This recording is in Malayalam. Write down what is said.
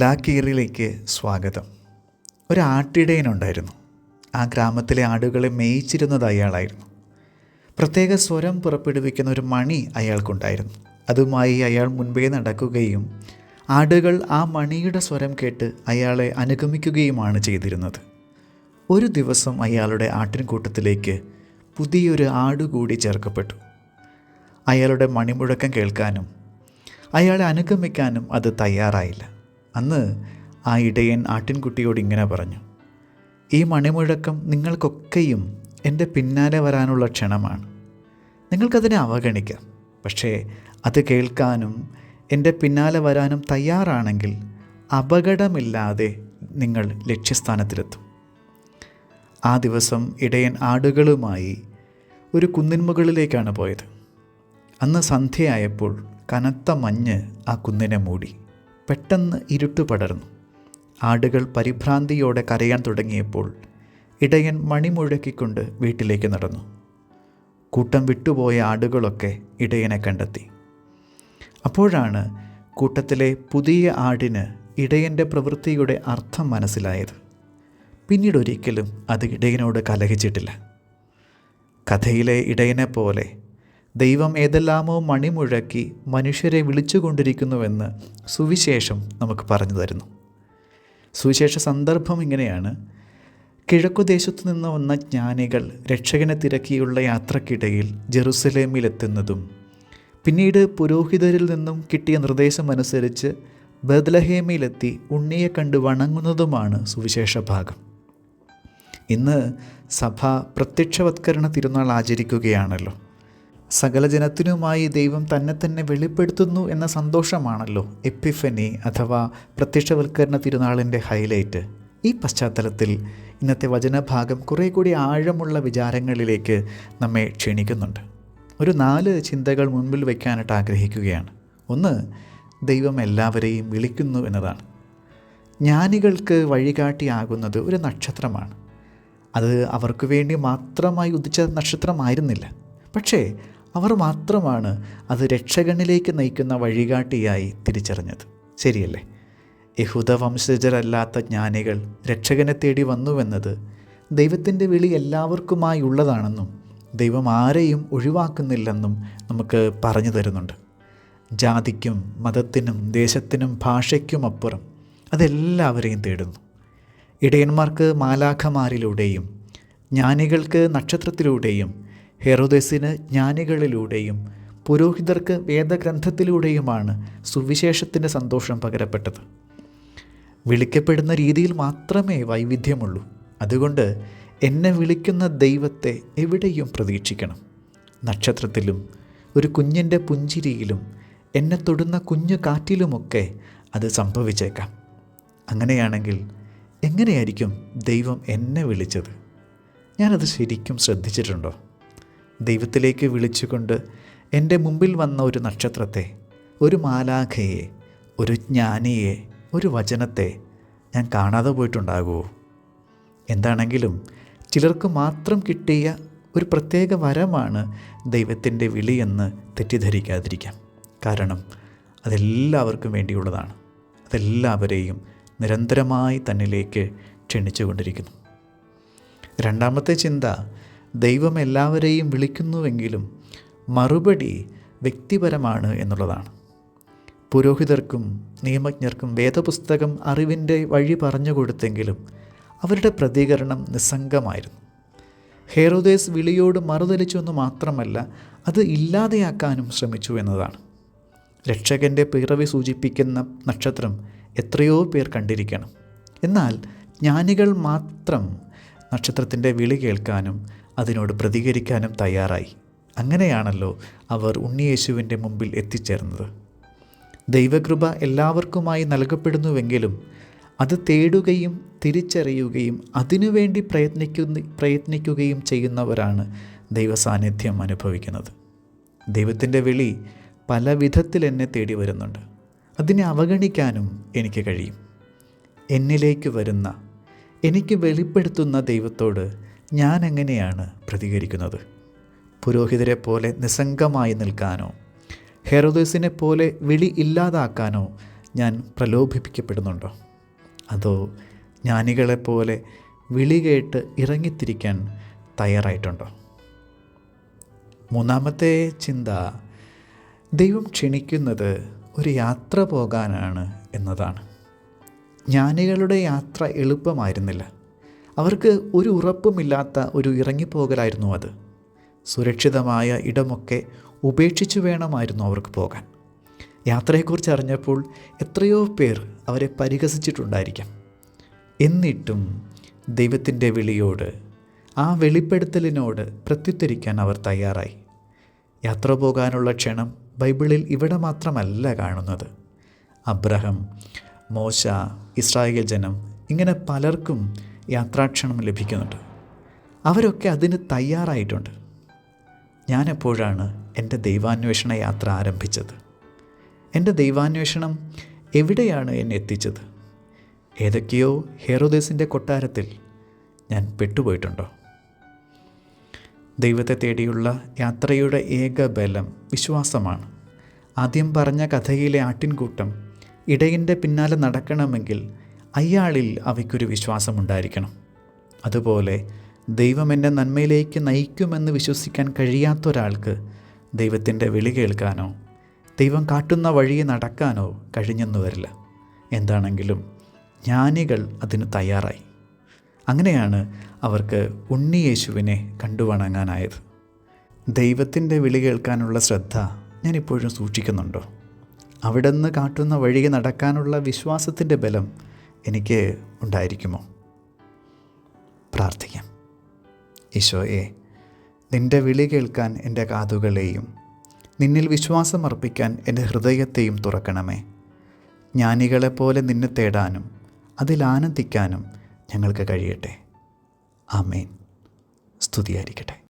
ലാക്കീറിലേക്ക് സ്വാഗതം. ഒരാട്ടിടയനുണ്ടായിരുന്നു. ആ ഗ്രാമത്തിലെ ആടുകളെ മേയിച്ചിരുന്നത് അയാളായിരുന്നു. പ്രത്യേക സ്വരം പുറപ്പെടുവിക്കുന്ന ഒരു മണി അയാൾക്കുണ്ടായിരുന്നു. അതുമായി അയാൾ മുൻപേ നടക്കുകയും ആടുകൾ ആ മണിയുടെ സ്വരം കേട്ട് അയാളെ അനുഗമിക്കുകയുമാണ് ചെയ്തിരുന്നത്. ഒരു ദിവസം അയാളുടെ ആട്ടിൻകൂട്ടത്തിലേക്ക് പുതിയൊരു ആടുകൂടി ചേർക്കപ്പെട്ടു. അയാളുടെ മണിമുഴക്കം കേൾക്കാനും അയാളെ അനുഗമിക്കാനും അത് തയ്യാറായില്ല. അന്ന് ആ ഇടയൻ ആട്ടിൻകുട്ടിയോട് ഇങ്ങനെ പറഞ്ഞു: ഈ മണിമുഴക്കം നിങ്ങൾക്കൊക്കെയും എൻ്റെ പിന്നാലെ വരാനുള്ള ക്ഷണമാണ്. നിങ്ങൾക്കതിനെ അവഗണിക്കാം. പക്ഷേ അത് കേൾക്കാനും എൻ്റെ പിന്നാലെ വരാനും തയ്യാറാണെങ്കിൽ അപകടമില്ലാതെ നിങ്ങൾ ലക്ഷ്യസ്ഥാനത്തിലെത്തും. ആ ദിവസം ഇടയൻ ആടുകളുമായി ഒരു കുന്നിൻ മുകളിലേക്കാണ് പോയത്. അന്ന് സന്ധ്യയായപ്പോൾ കനത്ത മഞ്ഞ് ആ കുന്നിനെ മൂടി. പെട്ടെന്ന് ഇരുട്ട് പടർന്നു. ആടുകൾ പരിഭ്രാന്തിയോടെ കരയാൻ തുടങ്ങിയപ്പോൾ ഇടയൻ മണിമുഴക്കിക്കൊണ്ട് വീട്ടിലേക്ക് നടന്നു. കൂട്ടം വിട്ടുപോയ ആടുകളൊക്കെ ഇടയനെ കണ്ടെത്തി. അപ്പോഴാണ് കൂട്ടത്തിലെ പുതിയ ആടിന് ഇടയൻ്റെ പ്രവൃത്തിയുടെ അർത്ഥം മനസ്സിലായത്. പിന്നീടൊരിക്കലും അത് ഇടയനോട് കലഹിച്ചിട്ടില്ല. കഥയിലെ ഇടയനെ പോലെ ദൈവം ഏതെല്ലാമോ മണിമുഴക്കി മനുഷ്യരെ വിളിച്ചുകൊണ്ടിരിക്കുന്നുവെന്ന് സുവിശേഷം നമുക്ക് പറഞ്ഞു തരുന്നു. സുവിശേഷ സന്ദർഭം ഇങ്ങനെയാണ്: കിഴക്കുദേശത്തു നിന്ന് വന്ന ജ്ഞാനികൾ രക്ഷകനെ തിരക്കിയുള്ള യാത്രക്കിടയിൽ ജെറുസലേമിലെത്തുന്നതും പിന്നീട് പുരോഹിതരിൽ നിന്നും കിട്ടിയ നിർദ്ദേശമനുസരിച്ച് ബത്ലഹേമിലെത്തി ഉണ്ണിയെ കണ്ട് വണങ്ങുന്നതുമാണ് സുവിശേഷ ഭാഗം. ഇന്ന് സഭ പ്രത്യക്ഷവത്കരണ തിരുനാൾ ആചരിക്കുകയാണല്ലോ. സകല ജനത്തിനുമായി ദൈവം തന്നെ വെളിപ്പെടുത്തുന്നു എന്ന സന്തോഷമാണല്ലോ എപ്പിഫനി അഥവാ പ്രത്യക്ഷവൽക്കരണ തിരുനാളിൻ്റെ ഹൈലൈറ്റ്. ഈ പശ്ചാത്തലത്തിൽ ഇന്നത്തെ വചനഭാഗം കുറേ കൂടി ആഴമുള്ള വിചാരങ്ങളിലേക്ക് നമ്മെ ക്ഷണിക്കുന്നുണ്ട്. ഒരു 4 ചിന്തകൾ മുൻപിൽ വയ്ക്കാനായിട്ട് ആഗ്രഹിക്കുകയാണ്. ഒന്ന്, ദൈവം എല്ലാവരെയും വിളിക്കുന്നു എന്നതാണ്. ജ്ഞാനികൾക്ക് വഴികാട്ടിയാകുന്നത് ഒരു നക്ഷത്രമാണ്. അത് അവർക്ക് വേണ്ടി മാത്രമായി ഉദിച്ച നക്ഷത്രമായിരുന്നില്ല. പക്ഷേ അവർ മാത്രമാണ് അത് രക്ഷകനിലേക്ക് നയിക്കുന്ന വഴികാട്ടിയായി തിരിച്ചറിഞ്ഞത്. ശരിയല്ലേ? യഹൂദ വംശജരല്ലാത്ത ജ്ഞാനികൾ രക്ഷകനെ തേടി വന്നുവെന്നത് ദൈവത്തിൻ്റെ വിളി എല്ലാവർക്കുമായി ഉള്ളതാണെന്നും ദൈവം ആരെയും ഒഴിവാക്കുന്നില്ലെന്നും നമുക്ക് പറഞ്ഞു തരുന്നുണ്ട്. ജാതിക്കും മതത്തിനും ദേശത്തിനും ഭാഷയ്ക്കും അപ്പുറം അതെല്ലാവരെയും തേടുന്നു. ഇടയന്മാർക്ക് മാലാഖമാരിലൂടെയും ജ്ഞാനികൾക്ക് നക്ഷത്രത്തിലൂടെയും ഹെറോദേസിന് ജ്ഞാനികളിലൂടെയും പുരോഹിതർക്ക് വേദഗ്രന്ഥത്തിലൂടെയുമാണ് സുവിശേഷത്തിൻ്റെ സന്തോഷം പകരപ്പെട്ടത്. വിളിക്കപ്പെടുന്ന രീതിയിൽ മാത്രമേ വൈവിധ്യമുള്ളൂ. അതുകൊണ്ട് എന്നെ വിളിക്കുന്ന ദൈവത്തെ എവിടെയും പ്രതീക്ഷിക്കണം. നക്ഷത്രത്തിലും ഒരു കുഞ്ഞിൻ്റെ പുഞ്ചിരിയിലും എന്നെ തൊടുന്ന കുഞ്ഞു കാറ്റിലുമൊക്കെ അത് സംഭവിച്ചേക്കാം. അങ്ങനെയാണെങ്കിൽ എങ്ങനെയായിരിക്കും ദൈവം എന്നെ വിളിച്ചത്? ഞാനത് ശരിക്കും ശ്രദ്ധിച്ചിട്ടുണ്ടോ? ദൈവത്തിലേക്ക് വിളിച്ചുകൊണ്ട് എൻ്റെ മുമ്പിൽ വന്ന ഒരു നക്ഷത്രത്തെ, ഒരു മാലാഖയെ, ഒരു ജ്ഞാനിയെ, ഒരു വചനത്തെ ഞാൻ കാണാതെ പോയിട്ടുണ്ടാകുമോ? എന്താണെങ്കിലും ചിലർക്ക് മാത്രം കിട്ടിയ ഒരു പ്രത്യേക വരമാണ് ദൈവത്തിൻ്റെ വിളിയെന്ന് തെറ്റിദ്ധരിക്കാതിരിക്കാം. കാരണം അതെല്ലാവർക്കും വേണ്ടിയുള്ളതാണ്. അതെല്ലാവരെയും നിരന്തരമായി തന്നിലേക്ക് ക്ഷണിച്ചുകൊണ്ടിരിക്കുന്നു. രണ്ടാമത്തെ ചിന്ത, ദൈവം എല്ലാവരെയും വിളിക്കുന്നുവെങ്കിലും മറുപടി വ്യക്തിപരമാണ് എന്നുള്ളതാണ്. പുരോഹിതർക്കും നിയമജ്ഞർക്കും വേദപുസ്തകം അറിവിൻ്റെ വഴി പറഞ്ഞു കൊടുത്തെങ്കിലും അവരുടെ പ്രതികരണം നിസ്സംഗമായിരുന്നു. ഹെറോദേസ് വിളിയോട് മറുതലിച്ചു എന്ന് മാത്രമല്ല, അത് ഇല്ലാതെയാക്കാനും ശ്രമിച്ചു എന്നതാണ്. രക്ഷകൻ്റെ പിറവി സൂചിപ്പിക്കുന്ന നക്ഷത്രം എത്രയോ പേർ കണ്ടിരിക്കണം. എന്നാൽ ജ്ഞാനികൾ മാത്രം നക്ഷത്രത്തിൻ്റെ വിളി കേൾക്കാനും അതിനോട് പ്രതികരിക്കാനും തയ്യാറായി. അങ്ങനെയാണല്ലോ അവർ ഉണ്ണിയേശുവിൻ്റെ മുമ്പിൽ എത്തിച്ചേർന്നത്. ദൈവകൃപ എല്ലാവർക്കുമായി നൽകപ്പെടുന്നുവെങ്കിലും അത് തേടുകയും തിരിച്ചറിയുകയും അതിനുവേണ്ടി പ്രയത്നിക്കുകയും ചെയ്യുന്നവരാണ് ദൈവസാന്നിധ്യം അനുഭവിക്കുന്നത്. ദൈവത്തിൻ്റെ വിളി പല വിധത്തിൽ എന്നെ തേടി വരുന്നുണ്ട്. അതിനെ അവഗണിക്കാനും എനിക്ക് കഴിയും. എന്നിലേക്ക് വരുന്ന, എനിക്ക് വെളിപ്പെടുത്തുന്ന ദൈവത്തോട് ഞാൻ എങ്ങനെയാണ് പ്രതികരിക്കുന്നത്? പുരോഹിതരെ പോലെ നിസ്സംഗമായി നിൽക്കാനോ ഹെറോദേസിനെ പോലെ വിളി ഇല്ലാതാക്കാനോ ഞാൻ പ്രലോഭിപ്പിക്കപ്പെടുന്നുണ്ടോ? അതോ ജ്ഞാനികളെപ്പോലെ വിളി കേട്ട് ഇറങ്ങിത്തിരിക്കാൻ തയ്യാറായിട്ടുണ്ടോ? മൂന്നാമത്തെ ചിന്ത, ദൈവം ക്ഷണിക്കുന്നത് ഒരു യാത്ര പോകാനാണ് എന്നതാണ്. ജ്ഞാനികളുടെ യാത്ര എളുപ്പമായിരുന്നില്ല. അവർക്ക് ഒരു ഉറപ്പുമില്ലാത്ത ഒരു ഇറങ്ങിപ്പോകലായിരുന്നു അത്. സുരക്ഷിതമായ ഇടമൊക്കെ ഉപേക്ഷിച്ചു വേണമായിരുന്നു അവർക്ക് പോകാൻ. യാത്രയെക്കുറിച്ച് അറിഞ്ഞപ്പോൾ എത്രയോ പേർ അവരെ പരിഹസിച്ചിട്ടുണ്ടായിരിക്കാം. എന്നിട്ടും ദൈവത്തിൻ്റെ വിളിയോട്, ആ വെളിപ്പെടുത്തലിനോട് പ്രത്യുത്തരിക്കാൻ അവർ തയ്യാറായി. യാത്ര പോകാനുള്ള ക്ഷണം ബൈബിളിൽ ഇവിടെ മാത്രമല്ല കാണുന്നത്. അബ്രഹാം, മോശ, ഇസ്രായേൽ ജനം, ഇങ്ങനെ പലർക്കും യാത്രാക്ഷണം ലഭിക്കുന്നുണ്ട്. അവരൊക്കെ അതിന് തയ്യാറായിട്ടുണ്ട്. ഞാനെപ്പോഴാണ് എൻ്റെ ദൈവാന്വേഷണ യാത്ര ആരംഭിച്ചത്? എൻ്റെ ദൈവാന്വേഷണം എവിടെയാണ് എന്നെ എത്തിച്ചത്? ഏതൊക്കെയോ ഹെറോദേസിൻ്റെ കൊട്ടാരത്തിൽ ഞാൻ പെട്ടുപോയിട്ടുണ്ടോ? ദൈവത്തെ തേടിയുള്ള യാത്രയുടെ ഏക ബലം വിശ്വാസമാണ്. ആദ്യം പറഞ്ഞ കഥയിലെ ആട്ടിൻകൂട്ടം ഇടയൻ്റെ പിന്നാലെ നടക്കണമെങ്കിൽ അയാളിൽ അവയ്ക്കൊരു വിശ്വാസമുണ്ടായിരിക്കണം. അതുപോലെ ദൈവം എന്നെ നന്മയിലേക്ക് നയിക്കുമെന്ന് വിശ്വസിക്കാൻ കഴിയാത്ത ഒരാൾക്ക് ദൈവത്തിൻ്റെ വിളി കേൾക്കാനോ ദൈവം കാട്ടുന്ന വഴി നടക്കാനോ കഴിഞ്ഞെന്നു വരില്ല. എന്താണെങ്കിലും ജ്ഞാനികൾ അതിന് തയ്യാറായി. അങ്ങനെയാണ് അവർക്ക് ഉണ്ണിയേശുവിനെ കണ്ടുവണങ്ങാനായത്. ദൈവത്തിൻ്റെ വിളി കേൾക്കാനുള്ള ശ്രദ്ധ ഞാനിപ്പോഴും സൂക്ഷിക്കുന്നുണ്ടോ? അവിടുന്ന് കാട്ടുന്ന വഴി നടക്കാനുള്ള വിശ്വാസത്തിൻ്റെ ബലം എനിക്ക് ഉണ്ടായിരിക്കുമോ? പ്രാർത്ഥിക്കാം. ഈശോയെ, നിൻ്റെ വിളി കേൾക്കാൻ എൻ്റെ കാതുകളെയും നിന്നിൽ വിശ്വാസം അർപ്പിക്കാൻ എൻ്റെ ഹൃദയത്തെയും തുറക്കണമേ. ജ്ഞാനികളെപ്പോലെ നിന്നെ തേടാനും അതിൽ ആനന്ദിക്കാനും ഞങ്ങൾക്ക് കഴിയട്ടെ. ആമേൻ. സ്തുതിയായിരിക്കട്ടെ.